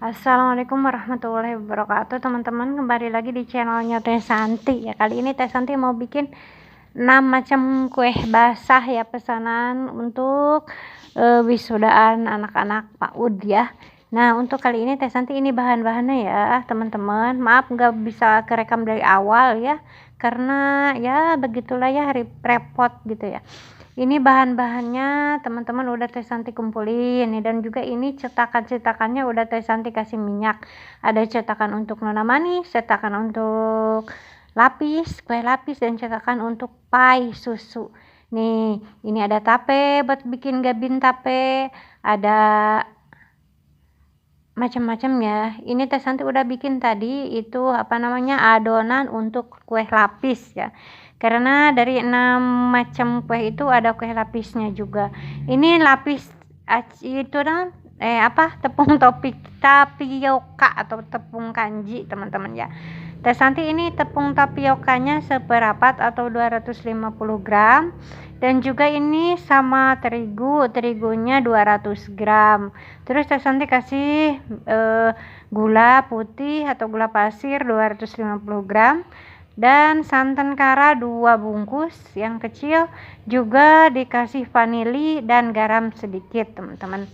Assalamualaikum warahmatullahi wabarakatuh, teman-teman. Kembali lagi di channelnya Teh Santi ya. Kali ini Teh Santi mau bikin 6 macam kue basah ya, pesanan untuk wisudaan anak-anak PAUD ya. Nah, untuk kali ini Teh Santi ini bahan-bahannya ya, teman-teman. Maaf nggak bisa kerekam dari awal ya, karena ya begitulah ya, repot gitu ya. Ini bahan-bahannya teman-teman udah Teh Santi kumpulin nih, dan juga ini cetakan-cetakannya udah Teh Santi kasih minyak. Ada cetakan untuk nona manis, cetakan untuk lapis, kue lapis, dan cetakan untuk pai susu. Nih, ini ada tape buat bikin gabin tape, ada macam-macam ya. Ini Teh Santi udah bikin tadi itu adonan untuk kue lapis ya. Karena dari 6 macam kue itu ada kue lapisnya juga. Ini lapis itu tepung tapioka atau tepung kanji, teman-teman ya. Teh Santi ini tepung tapiokanya seperapat atau 250 gram, dan juga ini sama terigunya 200 gram. Terus Teh Santi kasih gula putih atau gula pasir 250 gram, dan santan kara 2 bungkus yang kecil, juga dikasih vanili dan garam sedikit, teman-teman.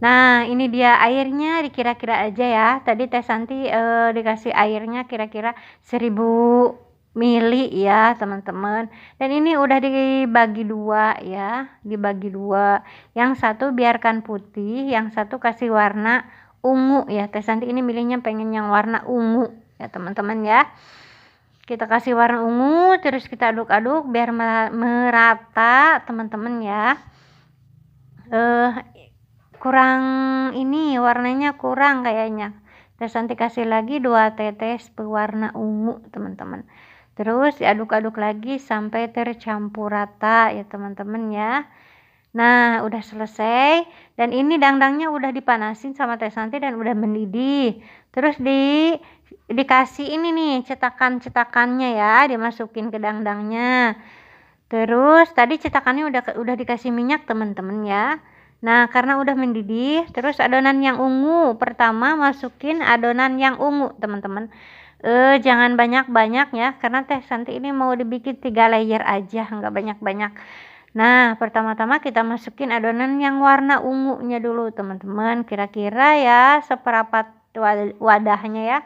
Nah, ini dia airnya, dikira-kira aja ya. Tadi Teh Santi dikasih airnya kira-kira 1000 mili ya, teman-teman. Dan ini udah dibagi 2 ya, dibagi 2. Yang satu biarkan putih, yang satu kasih warna ungu ya. Teh Santi ini milihnya pengen yang warna ungu ya, teman-teman ya. Kita kasih warna ungu, terus kita aduk-aduk biar merata, teman-teman ya. Kurang ini warnanya kurang kayaknya. Teh Santi kasih lagi 2 tetes pewarna ungu, teman-teman. Terus diaduk-aduk lagi sampai tercampur rata ya, teman-teman ya. Nah, udah selesai, dan ini dangdangnya udah dipanasin sama Teh Santi dan udah mendidih. Terus dikasih ini nih cetakannya ya, dimasukin ke dangdangnya. Terus tadi cetakannya udah dikasih minyak, teman-teman ya. Nah, karena udah mendidih, terus adonan yang ungu pertama masukin adonan yang ungu, teman-teman. Jangan banyak-banyak ya, karena Teh Santi ini mau dibikin 3 layer aja, nggak banyak-banyak. Nah, pertama-tama kita masukin adonan yang warna ungunya dulu, teman-teman. Kira-kira ya seperapat wadahnya ya.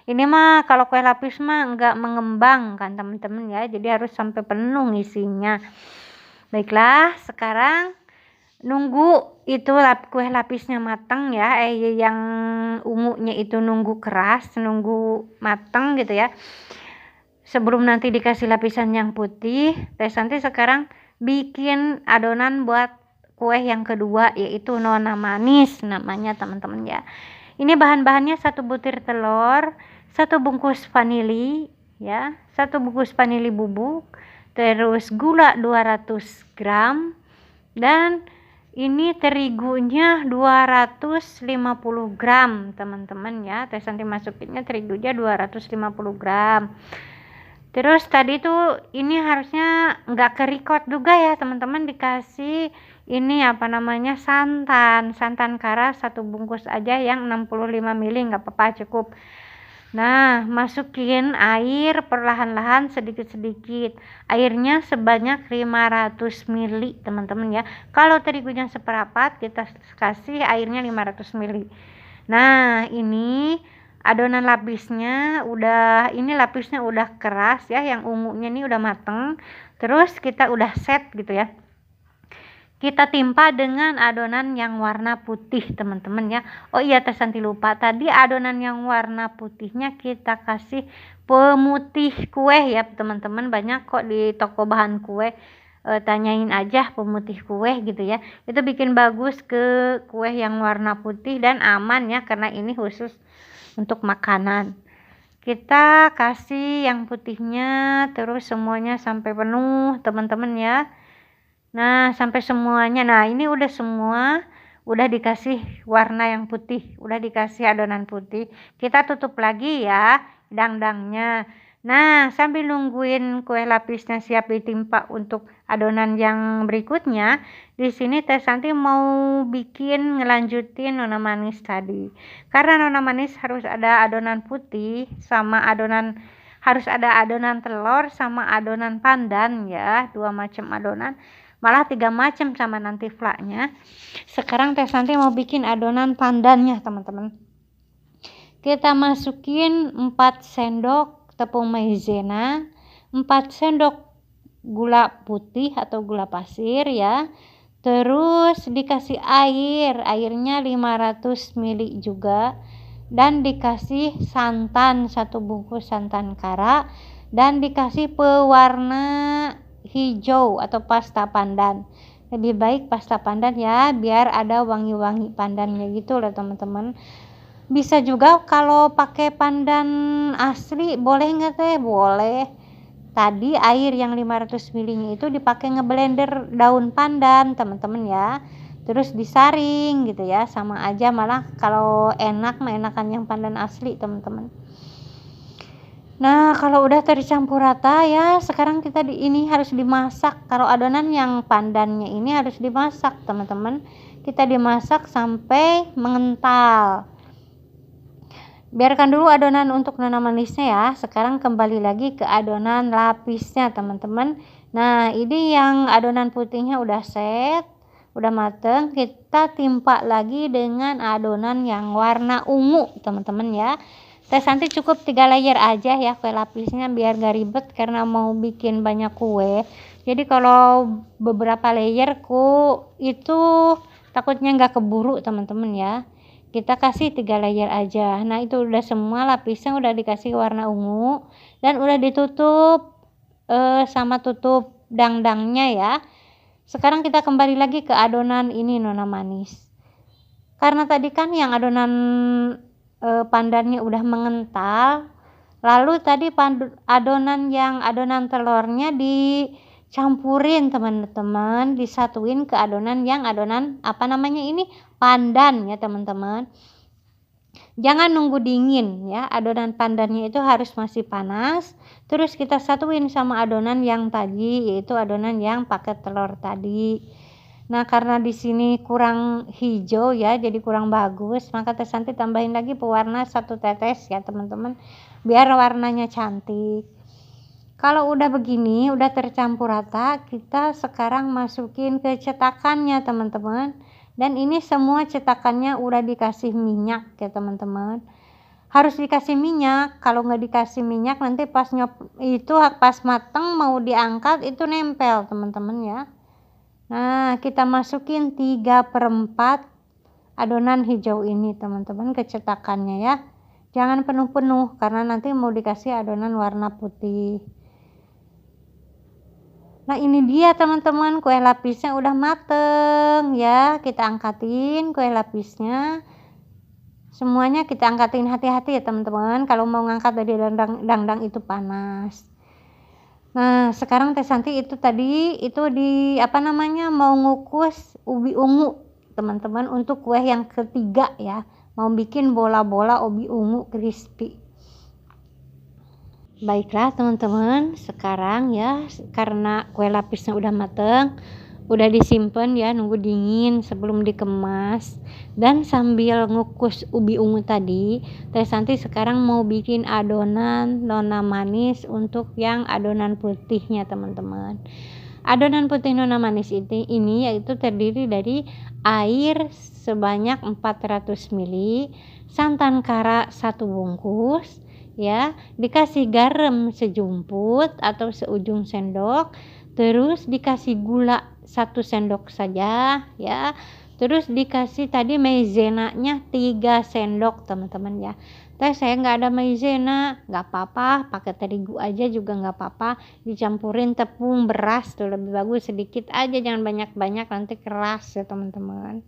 Ini mah kalau kue lapis mah nggak mengembang kan, teman-teman ya, jadi harus sampai penuh isinya. Baiklah, sekarang nunggu itu kue lapisnya matang ya, yang ungunya itu nunggu keras, nunggu matang gitu ya. Sebelum nanti dikasih lapisan yang putih, Teh Santi sekarang bikin adonan buat kue yang kedua, yaitu nona manis namanya, teman-teman ya. Ini bahan-bahannya 1 butir telur, 1 bungkus vanili ya, 1 bungkus vanili bubuk, terus gula 200 gram, dan ini terigunya 250 gram, teman-teman ya. Teh Santi masukinnya terigunya 250 gram. Terus tadi tuh ini harusnya nggak kerikot juga ya, teman-teman. Dikasih ini santan kara 1 bungkus aja yang 65 mili, nggak apa-apa, cukup. Nah, masukin air perlahan-lahan sedikit-sedikit. Airnya sebanyak 500 mili, teman-teman ya. Kalau terigunya seperapat, kita kasih airnya 500 mili. Nah, ini adonan lapisnya lapisnya udah keras ya, yang ungunya ini udah mateng. Terus kita udah set gitu ya. Kita timpa dengan adonan yang warna putih, teman-teman ya. Oh iya, Teh Santi lupa, tadi adonan yang warna putihnya kita kasih pemutih kue ya, teman-teman. Banyak kok di toko bahan kue, tanyain aja pemutih kue gitu ya. Itu bikin bagus ke kue yang warna putih dan aman ya, karena ini khusus untuk makanan. Kita kasih yang putihnya terus semuanya sampai penuh, teman-teman ya. Nah, sampai semuanya. Nah, ini udah semua, udah dikasih warna yang putih, udah dikasih adonan putih. Kita tutup lagi ya dangdangnya. Nah, sambil nungguin kue lapisnya siap ditimpa untuk adonan yang berikutnya, di sini Teh Santi mau ngelanjutin nona manis tadi. Karena nona manis harus ada adonan putih sama harus ada adonan telur sama adonan pandan ya, 2 macam adonan. Malah 3 macam sama nanti flaknya. Sekarang Teh Santi mau bikin adonan pandannya, teman-teman. Kita masukin 4 sendok tepung maizena, 4 sendok gula putih atau gula pasir ya. Terus dikasih airnya 500 ml juga, dan dikasih santan 1 bungkus santan kara, dan dikasih pewarna hijau atau pasta pandan. Lebih baik pasta pandan ya, biar ada wangi-wangi pandannya gitu loh teman-teman. Bisa juga kalau pakai pandan asli, boleh nggak Teh? Boleh. Tadi air yang 500 ml itu dipakai ngeblender daun pandan teman-teman ya. Terus disaring gitu ya, sama aja, malah kalau enak mah enakan yang pandan asli teman-teman. Nah, kalau udah tercampur rata ya, sekarang kita ini harus dimasak. Kalau adonan yang pandannya ini harus dimasak teman-teman. Kita dimasak sampai mengental. Biarkan dulu adonan untuk nona manisnya ya. Sekarang kembali lagi ke adonan lapisnya teman-teman. Nah, ini yang adonan putihnya udah set, udah mateng. Kita timpa lagi dengan adonan yang warna ungu teman-teman ya. Teh Santi cukup 3 layer aja ya kue lapisnya, biar gak ribet karena mau bikin banyak kue. Jadi kalau beberapa layer itu takutnya gak keburu teman-teman ya. Kita kasih 3 layer aja. Nah, itu udah semua lapisnya udah dikasih warna ungu dan udah ditutup sama tutup dangdangnya ya. Sekarang kita kembali lagi ke adonan ini nona manis. Karena tadi kan yang adonan pandannya udah mengental, lalu tadi adonan telurnya dicampurin teman-teman, disatuin ke adonan pandan ya teman-teman. Jangan nunggu dingin ya, adonan pandannya itu harus masih panas. Terus kita satuin sama adonan yang tadi, yaitu adonan yang pakai telur tadi. Nah, karena di sini kurang hijau ya, jadi kurang bagus, maka Teh Santi tambahin lagi pewarna 1 tetes ya teman-teman, biar warnanya cantik. Kalau udah begini, udah tercampur rata, kita sekarang masukin ke cetakannya teman-teman. Dan ini semua cetakannya udah dikasih minyak ya teman-teman. Harus dikasih minyak, kalau nggak dikasih minyak nanti pas mateng mau diangkat itu nempel teman-teman ya. Nah, kita masukin 3/4 adonan hijau ini teman-teman ke cetakannya ya. Jangan penuh-penuh karena nanti mau dikasih adonan warna putih. Nah, ini dia teman-teman, kue lapisnya udah mateng ya. Kita angkatin kue lapisnya. Semuanya kita angkatin, hati-hati ya teman-teman, kalau mau ngangkat dari dangdang itu panas. Nah, sekarang Teh Santi mau ngukus ubi ungu teman-teman untuk kue yang ketiga ya. Mau bikin bola-bola ubi ungu crispy. Baiklah teman-teman, sekarang ya karena kue lapisnya udah mateng, udah disimpan ya, nunggu dingin sebelum dikemas. Dan sambil ngukus ubi ungu tadi, Teh Santi sekarang mau bikin adonan nona manis untuk yang adonan putihnya teman-teman. Adonan putih nona manis ini yaitu terdiri dari air sebanyak 400 ml, santan kara 1 bungkus ya, dikasih garam sejumput atau seujung sendok, terus dikasih gula 1 sendok saja ya, terus dikasih tadi maizenanya 3 sendok teman-teman ya. Teh saya nggak ada maizena, nggak apa-apa, pakai terigu aja juga nggak apa-apa, dicampurin tepung beras tuh lebih bagus, sedikit aja jangan banyak-banyak nanti keras ya teman-teman.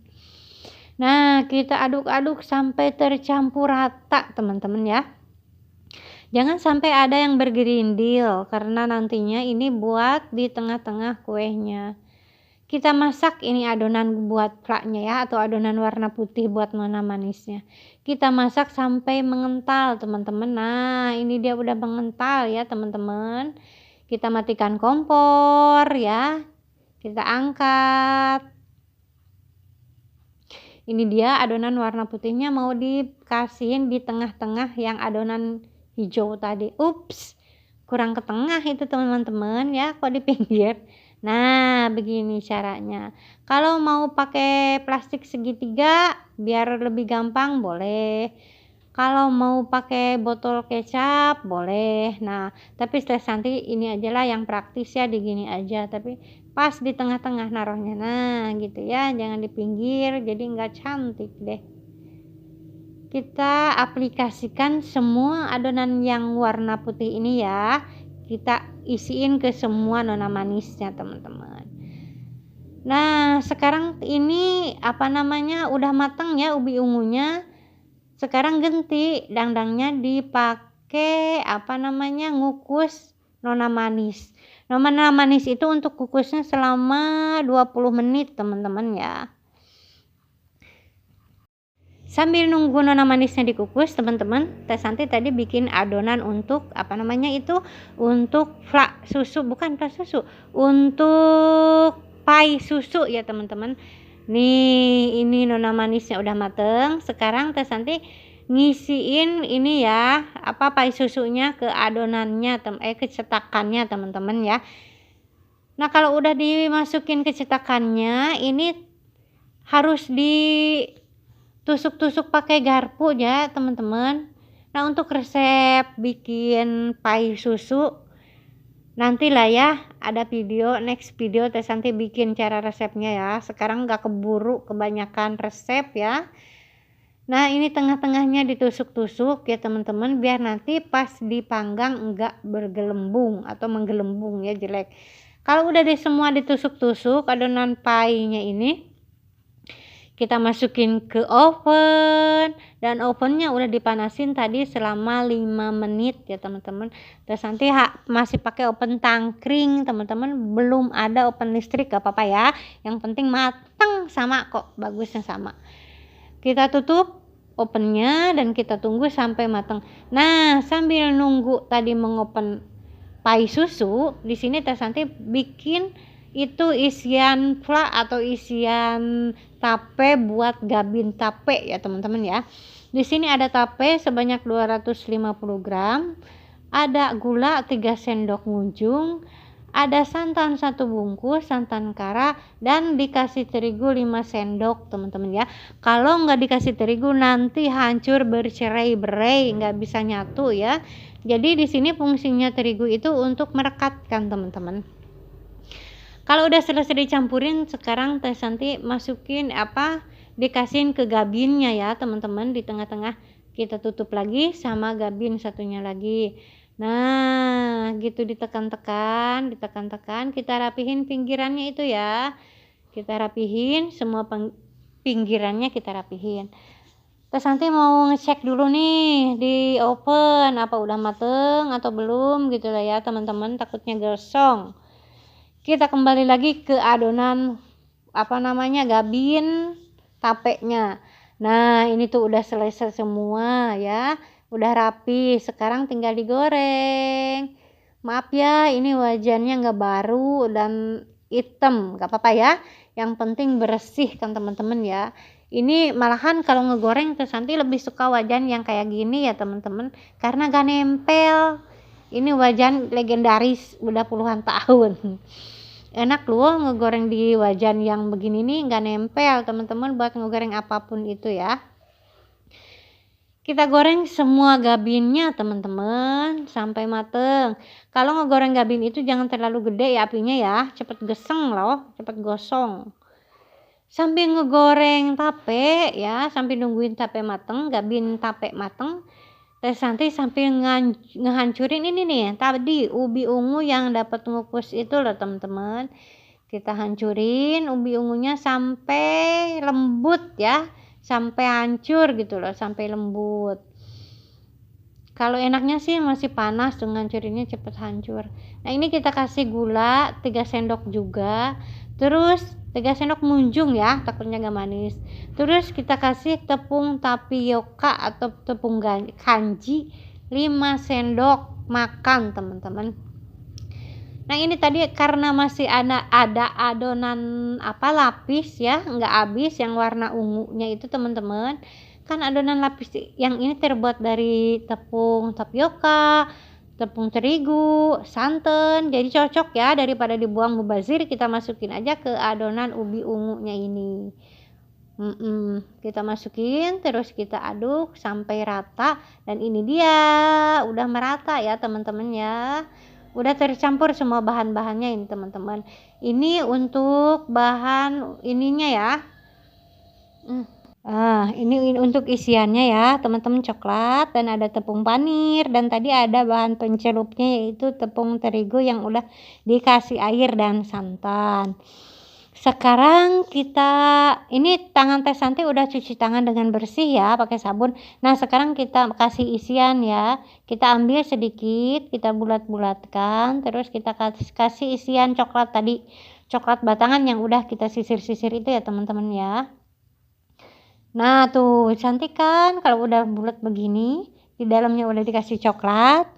Nah, kita aduk-aduk sampai tercampur rata teman-teman ya. Jangan sampai ada yang bergerindil karena nantinya ini buat di tengah-tengah kuenya. Kita masak ini adonan buat flaknya ya, atau adonan warna putih buat nona manisnya. Kita masak sampai mengental teman-teman. Nah ini dia udah mengental ya teman-teman. Kita matikan kompor ya. Kita angkat. Ini dia adonan warna putihnya mau dikasihin di tengah-tengah yang adonan hijau tadi. Ups, kurang ke tengah itu teman-teman ya, kok di pinggir. Nah begini caranya. Kalau mau pakai plastik segitiga biar lebih gampang boleh. Kalau mau pakai botol kecap boleh. Nah tapi nanti ini ajalah yang praktis ya, di gini aja, tapi pas di tengah-tengah naruhnya. Nah gitu ya, jangan di pinggir jadi nggak cantik deh. Kita aplikasikan semua adonan yang warna putih ini ya, kita isiin ke semua nona manisnya teman-teman. Nah sekarang ini udah matang ya ubi ungunya. Sekarang ganti dangdangnya dipakai ngukus nona manis. Nona manis itu untuk kukusnya selama 20 menit teman-teman ya. Sambil nunggu nona manisnya dikukus teman-teman, Teh Santi tadi bikin adonan untuk untuk flak susu, bukan flak susu, untuk pai susu ya teman-teman. Nih ini nona manisnya udah mateng. Sekarang Teh Santi ngisiin ini ya pai susunya ke adonannya ke cetakannya teman-teman ya. Nah kalau udah dimasukin ke cetakannya ini harus ditusuk-tusuk pakai garpu ya teman-teman. Nah untuk resep bikin pai susu nantilah ya, ada next video Teh Santi bikin cara resepnya ya. Sekarang gak keburu kebanyakan resep ya. Nah ini tengah-tengahnya ditusuk-tusuk ya teman-teman, biar nanti pas dipanggang enggak bergelembung atau menggelembung ya, jelek. Kalau udah semua ditusuk-tusuk adonan painya ini, kita masukin ke oven, dan ovennya udah dipanasin tadi selama 5 menit ya teman-teman. Terus nanti masih pakai oven tangkring teman-teman, belum ada oven listrik gak apa-apa ya, yang penting mateng sama kok, bagusnya sama. Kita tutup ovennya dan kita tunggu sampai matang. Nah sambil nunggu tadi mengopen pai susu, di sini Teh Santi bikin itu isian flak atau isian tape buat gabin tape ya teman-teman ya. Di sini ada tape sebanyak 250 gram, ada gula 3 sendok ngunjung, ada santan 1 bungkus, santan kara, dan dikasih terigu 5 sendok teman-teman ya. Kalau nggak dikasih terigu nanti hancur bercerai-berai, nggak bisa nyatu ya. Jadi di sini fungsinya terigu itu untuk merekatkan teman-teman. Kalau udah selesai dicampurin, sekarang Teh Santi masukin dikasihin ke gabinnya ya teman-teman. Di tengah-tengah kita tutup lagi sama gabin satunya lagi. Nah gitu, ditekan-tekan, kita rapihin pinggirannya itu ya, kita rapihin semua pinggirannya, kita rapihin. Teh Santi mau ngecek dulu nih di oven apa udah mateng atau belum gitu lah ya teman-teman, takutnya gosong. Kita kembali lagi ke adonan gabin tapenya. Nah ini tuh udah selesai semua ya, udah rapi. Sekarang tinggal digoreng. Maaf ya ini wajannya nggak baru dan hitam, nggak apa-apa ya, yang penting bersih kan teman-teman ya. Ini malahan kalau ngegoreng Teh Santi lebih suka wajan yang kayak gini ya teman-teman, karena gak nempel. Ini wajan legendaris udah puluhan tahun. Enak loh ngegoreng di wajan yang begini nih, nggak nempel teman-teman, buat ngegoreng apapun itu ya. Kita goreng semua gabinnya teman-teman sampai mateng. Kalau ngegoreng gabin itu jangan terlalu gede ya apinya ya, cepet geseng loh, cepet gosong. Sambil ngegoreng tape ya, sambil nungguin tape mateng, gabin tape mateng, Teh Santi sambil ngehancurin ini nih tadi ubi ungu yang dapat ngukus itu loh teman-teman. Kita hancurin ubi ungunya sampai lembut ya, sampai hancur gitu loh, sampai lembut. Kalau enaknya sih masih panas tuh, ngancurinnya cepet hancur. Nah ini kita kasih gula 3 sendok juga. Terus 3 sendok munjung ya, takutnya gak manis. Terus kita kasih tepung tapioka atau tepung kanji 5 sendok makan teman-teman. Nah ini tadi karena masih ada adonan lapis ya, nggak habis yang warna ungunya itu teman-teman. Kan adonan lapis yang ini terbuat dari tepung tapioka, tepung terigu, santan, jadi cocok ya, daripada dibuang mubazir kita masukin aja ke adonan ubi ungunya ini. Kita masukin terus kita aduk sampai rata, dan ini dia udah merata ya teman-teman ya. Udah tercampur semua bahan-bahannya ini teman-teman. Ini untuk bahan ininya ya. Ini untuk isiannya ya teman-teman, coklat dan ada tepung panir, dan tadi ada bahan pencelupnya yaitu tepung terigu yang udah dikasih air dan santan. Sekarang ini tangan Teh Santi udah cuci tangan dengan bersih ya pakai sabun. Nah sekarang kita kasih isian ya, kita ambil sedikit, kita bulat-bulatkan, terus kita kasih isian coklat tadi, coklat batangan yang udah kita sisir-sisir itu ya teman-teman ya. Nah tuh cantik kan kalau udah bulat begini, di dalamnya udah dikasih coklat.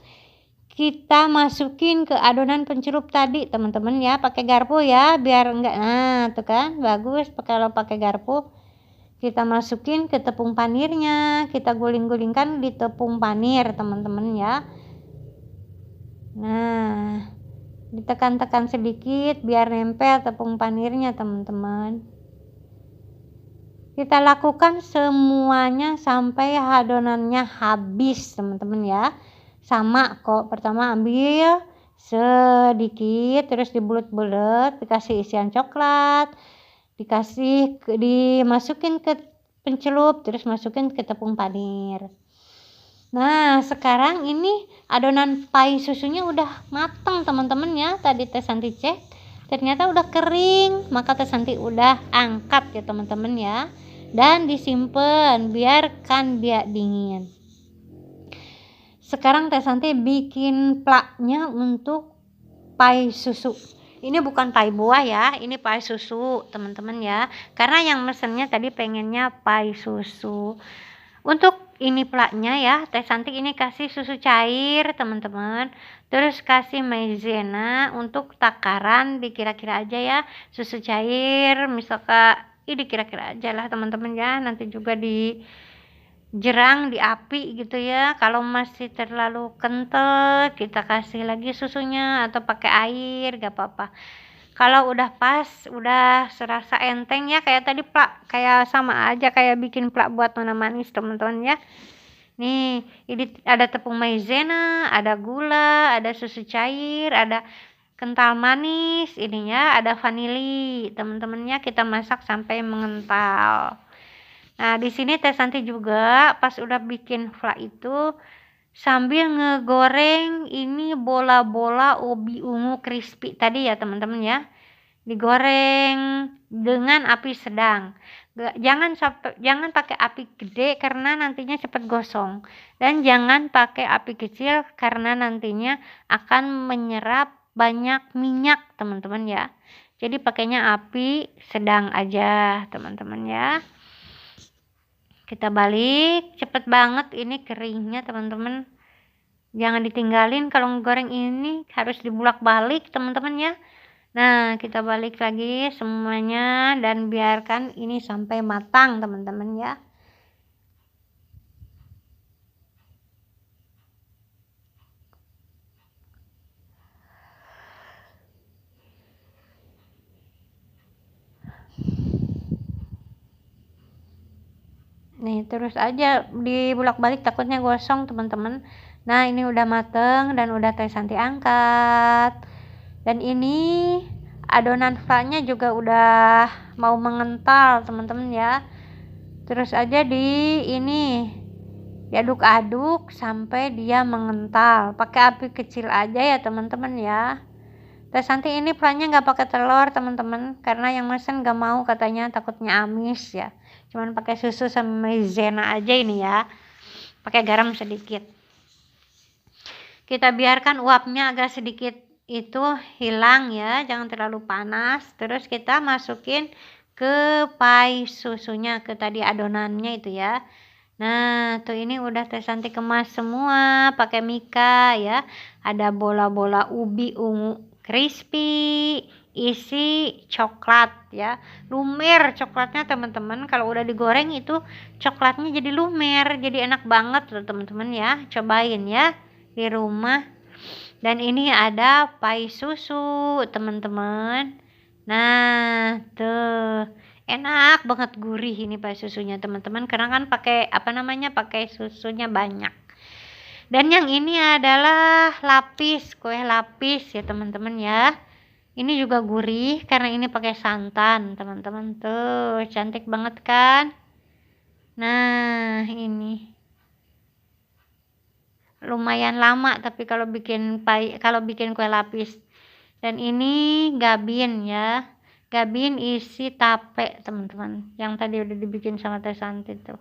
Kita masukin ke adonan pencelup tadi teman-teman ya, pakai garpu ya biar enggak, nah tuh kan bagus kalau pakai garpu. Kita masukin ke tepung panirnya, kita guling-gulingkan di tepung panir teman-teman ya. Nah ditekan-tekan sedikit biar nempel tepung panirnya teman-teman. Kita lakukan semuanya sampai adonannya habis teman-teman ya. Sama kok, pertama ambil sedikit terus dibulet-bulet, dikasih isian coklat, dimasukin ke pencelup, terus masukin ke tepung panir. Nah sekarang ini adonan pai susunya udah matang teman-teman ya. Tadi Teh Santi cek ternyata udah kering, maka Teh Santi udah angkat ya teman-teman ya, dan disimpan biarkan dia dingin. Sekarang Teh Santi bikin plaknya untuk pai susu. Ini bukan pai buah ya, ini pai susu teman-teman ya, karena yang mesennya tadi pengennya pai susu. Untuk ini plaknya ya, Teh Santi ini kasih susu cair teman-teman, terus kasih maizena untuk takaran dikira-kira aja ya, susu cair misalkan ini kira-kira aja lah teman-teman ya, nanti juga di jerang di api gitu ya. Kalau masih terlalu kental kita kasih lagi susunya atau pakai air gak apa-apa. Kalau udah pas, udah serasa enteng ya, kayak tadi plak, kayak sama aja kayak bikin plak buat nona manis teman-teman ya. Nih ini ada tepung maizena, ada gula, ada susu cair, ada kental manis ininya, ada vanili teman-temannya. Kita masak sampai mengental. Nah di sini Teh Santi juga pas udah bikin flak itu sambil ngegoreng ini bola-bola ubi ungu crispy tadi ya teman-teman ya, digoreng dengan api sedang. Jangan pakai api gede karena nantinya cepat gosong, dan jangan pakai api kecil karena nantinya akan menyerap banyak minyak teman-teman ya. Jadi pakainya api sedang aja teman-teman ya. Kita balik, cepet banget ini keringnya teman-teman, jangan ditinggalin. Kalau goreng ini harus dibulak-balik teman-teman ya. Nah kita balik lagi semuanya dan biarkan ini sampai matang teman-teman ya. Nih terus aja dibulak-balik takutnya gosong teman-teman. Nah ini udah mateng dan udah Teh Santi angkat, dan ini adonan flaknya juga udah mau mengental teman-teman ya. Terus aja diaduk-aduk sampai dia mengental, pakai api kecil aja ya teman-teman ya. Teh Santi ini flaknya nggak pakai telur teman-teman, karena yang mesen nggak mau katanya takutnya amis ya, cuman pakai susu sama maizena aja ini ya, pakai garam sedikit. Kita biarkan uapnya agak sedikit itu hilang ya, jangan terlalu panas. Terus kita masukin ke pai susunya, ke tadi adonannya itu ya. Nah, tuh ini udah Teh Santi kemas semua pakai mika ya. Ada bola-bola ubi ungu crispy, isi coklat ya. Lumer coklatnya teman-teman. Kalau udah digoreng itu coklatnya jadi lumer, jadi enak banget loh teman-teman ya. Cobain ya di rumah. Dan ini ada pai susu teman-teman. Nah, tuh enak banget, gurih ini pai susunya teman-teman, karena kan pakai pakai susunya banyak. Dan yang ini adalah lapis, kue lapis ya teman-teman ya. Ini juga gurih karena ini pakai santan teman-teman, tuh cantik banget kan. Nah, ini lumayan lama tapi kalau bikin kue lapis. Dan ini gabin ya, gabin isi tape teman-teman, yang tadi udah dibikin sama Teh Santi tuh.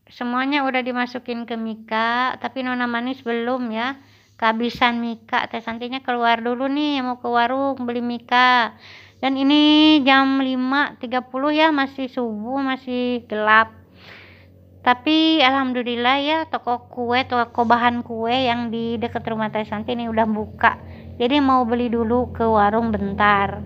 Semuanya udah dimasukin ke mika, tapi Nona Manis belum ya, kehabisan mika. Teh Santinya keluar dulu nih, mau ke warung beli mika. Dan ini jam 5.30 ya, masih subuh, masih gelap. Tapi alhamdulillah ya, toko bahan kue yang di dekat rumah Teh Santi ini udah buka. Jadi mau beli dulu ke warung bentar.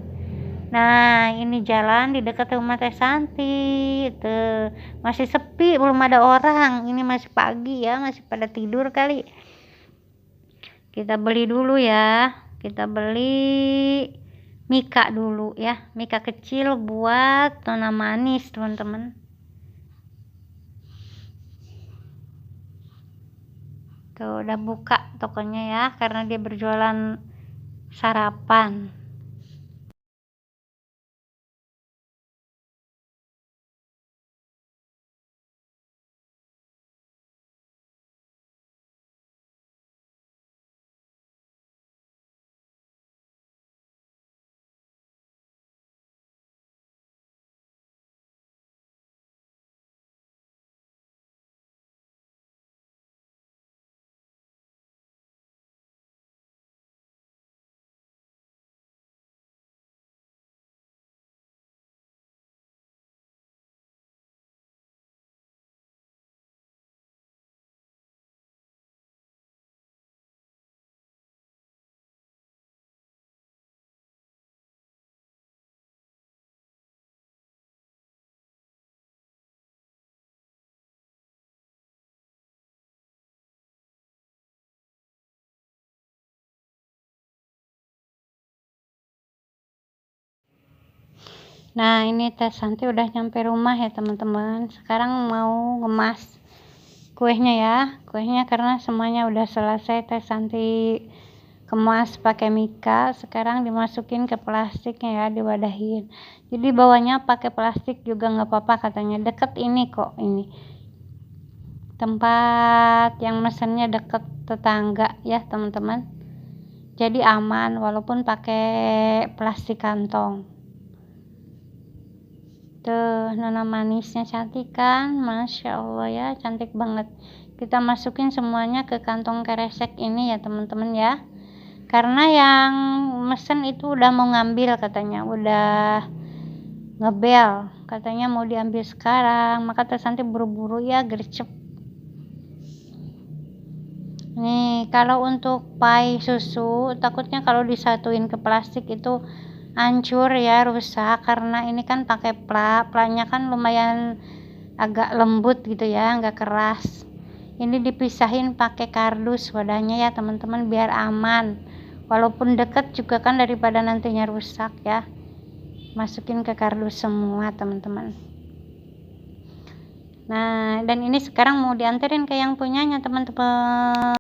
Nah, ini jalan di dekat rumah Teh Santi. Tuh, masih sepi, belum ada orang. Ini masih pagi ya, masih pada tidur kali. Kita beli dulu ya. Kita beli mika dulu ya. Mika kecil buat Nona Manis, teman-teman. Tuh udah buka tokonya ya, karena dia berjualan sarapan. Nah, ini Teh Santi udah nyampe rumah ya teman-teman. Sekarang mau ngemas kuenya ya. Kuenya karena semuanya udah selesai Teh Santi kemas pakai mika. Sekarang dimasukin ke plastiknya ya, diwadahin. Jadi bawahnya pakai plastik juga nggak apa-apa katanya. Deket ini kok ini. Tempat yang mesennya deket tetangga ya teman-teman. Jadi aman walaupun pakai plastik kantong. Tuh, Nona Manisnya cantik kan? Masya Allah ya, cantik banget. Kita masukin semuanya ke kantong kresek ini ya teman-teman ya. Karena yang mesen itu udah mau ngambil katanya, udah ngebel. Katanya mau diambil sekarang, maka Teh Santi buru-buru ya, gercep. Nih, kalau untuk pai susu, takutnya kalau disatuin ke plastik itu hancur ya, rusak, karena ini kan pakai planya kan lumayan agak lembut gitu ya, nggak keras. Ini dipisahin pakai kardus wadahnya ya teman-teman, biar aman, walaupun deket juga kan, daripada nantinya rusak ya. Masukin ke kardus semua teman-teman. Nah, dan ini sekarang mau dianterin ke yang punyanya teman-teman.